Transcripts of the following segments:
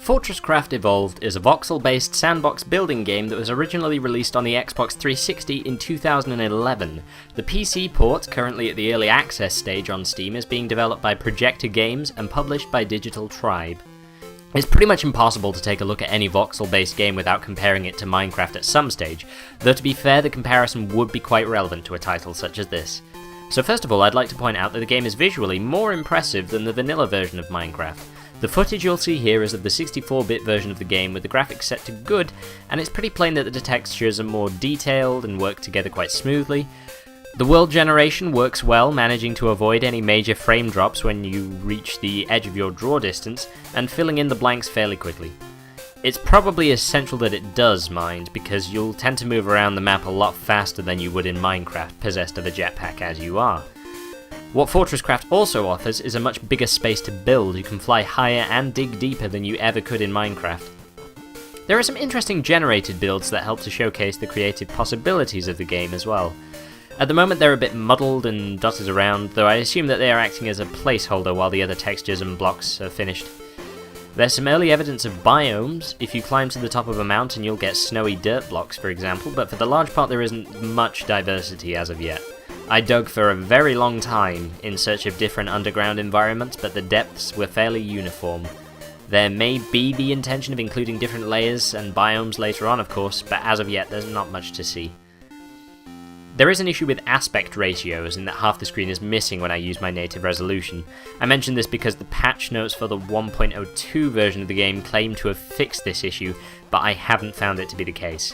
FortressCraft Evolved is a voxel-based sandbox building game that was originally released on the Xbox 360 in 2011. The PC port, currently at the early access stage on Steam, is being developed by Projector Games and published by Digital Tribe. It's pretty much impossible to take a look at any voxel-based game without comparing it to Minecraft at some stage, though to be fair the comparison would be quite relevant to a title such as this. So first of all, I'd like to point out that the game is visually more impressive than the vanilla version of Minecraft. The footage you'll see here is of the 64-bit version of the game with the graphics set to good, and it's pretty plain that the textures are more detailed and work together quite smoothly. The world generation works well, managing to avoid any major frame drops when you reach the edge of your draw distance, and filling in the blanks fairly quickly. It's probably essential that it does mind, because you'll tend to move around the map a lot faster than you would in Minecraft, possessed of a jetpack as you are. What FortressCraft also offers is a much bigger space to build. You can fly higher and dig deeper than you ever could in Minecraft. There are some interesting generated builds that help to showcase the creative possibilities of the game as well. At the moment they're a bit muddled and dotted around, though I assume that they are acting as a placeholder while the other textures and blocks are finished. There's some early evidence of biomes. If you climb to the top of a mountain you'll get snowy dirt blocks, for example, but for the large part there isn't much diversity as of yet. I dug for a very long time in search of different underground environments, but the depths were fairly uniform. There may be the intention of including different layers and biomes later on, of course, but as of yet there's not much to see. There is an issue with aspect ratios in that half the screen is missing when I use my native resolution. I mention this because the patch notes for the 1.02 version of the game claim to have fixed this issue, but I haven't found it to be the case.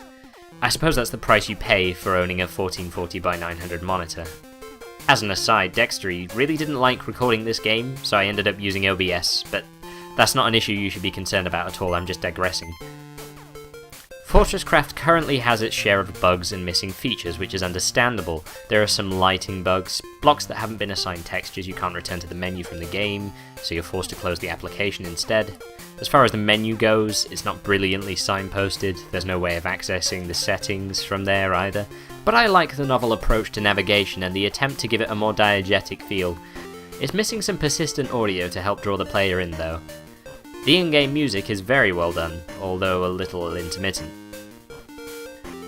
I suppose that's the price you pay for owning a 1440x900 monitor. As an aside, Dextery really didn't like recording this game, so I ended up using OBS, but that's not an issue you should be concerned about at all, I'm just digressing. FortressCraft currently has its share of bugs and missing features, which is understandable. There are some lighting bugs, blocks that haven't been assigned textures you can't return to the menu from the game, so you're forced to close the application instead. As far as the menu goes, it's not brilliantly signposted, there's no way of accessing the settings from there either, but I like the novel approach to navigation and the attempt to give it a more diegetic feel. It's missing some persistent audio to help draw the player in though. The in-game music is very well done, although a little intermittent.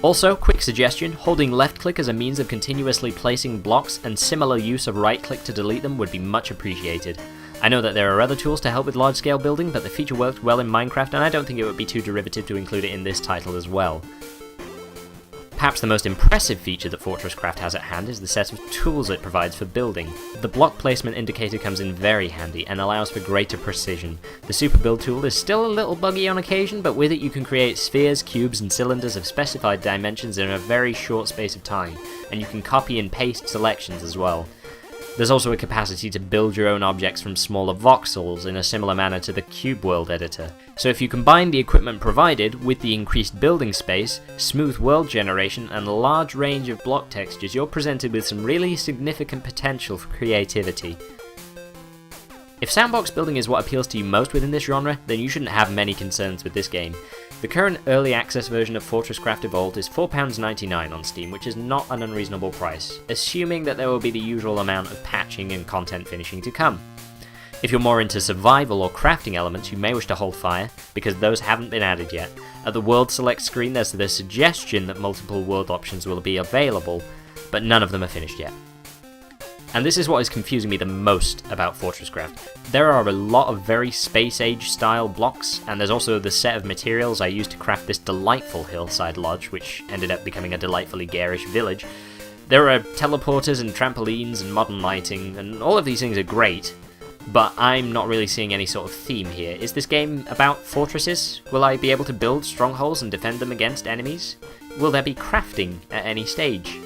Also, quick suggestion, holding left click as a means of continuously placing blocks and similar use of right click to delete them would be much appreciated. I know that there are other tools to help with large scale building, but the feature worked well in Minecraft and I don't think it would be too derivative to include it in this title as well. Perhaps the most impressive feature that FortressCraft has at hand is the set of tools it provides for building. The block placement indicator comes in very handy and allows for greater precision. The super build tool is still a little buggy on occasion, but with it you can create spheres, cubes and cylinders of specified dimensions in a very short space of time, and you can copy and paste selections as well. There's also a capacity to build your own objects from smaller voxels in a similar manner to the Cube World editor. So if you combine the equipment provided with the increased building space, smooth world generation and a large range of block textures, you're presented with some really significant potential for creativity. If sandbox building is what appeals to you most within this genre, then you shouldn't have many concerns with this game. The current early access version of FortressCraft Evolved is £4.99 on Steam, which is not an unreasonable price, assuming that there will be the usual amount of patching and content finishing to come. If you're more into survival or crafting elements, you may wish to hold fire, because those haven't been added yet. At the World Select screen there's the suggestion that multiple world options will be available, but none of them are finished yet. And this is what is confusing me the most about FortressCraft. There are a lot of very Space Age style blocks, and there's also the set of materials I used to craft this delightful hillside lodge, which ended up becoming a delightfully garish village. There are teleporters and trampolines and modern lighting, and all of these things are great, but I'm not really seeing any sort of theme here. Is this game about fortresses? Will I be able to build strongholds and defend them against enemies? Will there be crafting at any stage?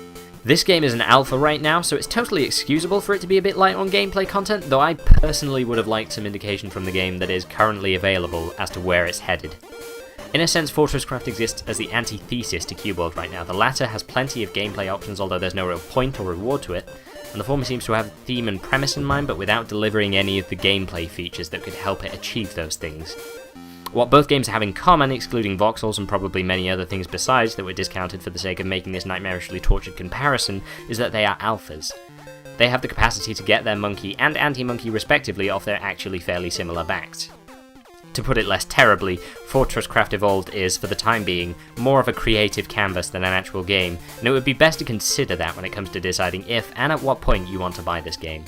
This game is an alpha right now, so it's totally excusable for it to be a bit light on gameplay content, though I personally would have liked some indication from the game that is currently available as to where it's headed. In a sense, FortressCraft exists as the antithesis to Cube World right now. The latter has plenty of gameplay options, although there's no real point or reward to it, and the former seems to have theme and premise in mind, but without delivering any of the gameplay features that could help it achieve those things. What both games have in common, excluding voxels and probably many other things besides that were discounted for the sake of making this nightmarishly tortured comparison, is that they are alphas. They have the capacity to get their monkey and anti-monkey respectively off their actually fairly similar backs. To put it less terribly, FortressCraft Evolved is, for the time being, more of a creative canvas than an actual game, and it would be best to consider that when it comes to deciding if and at what point you want to buy this game.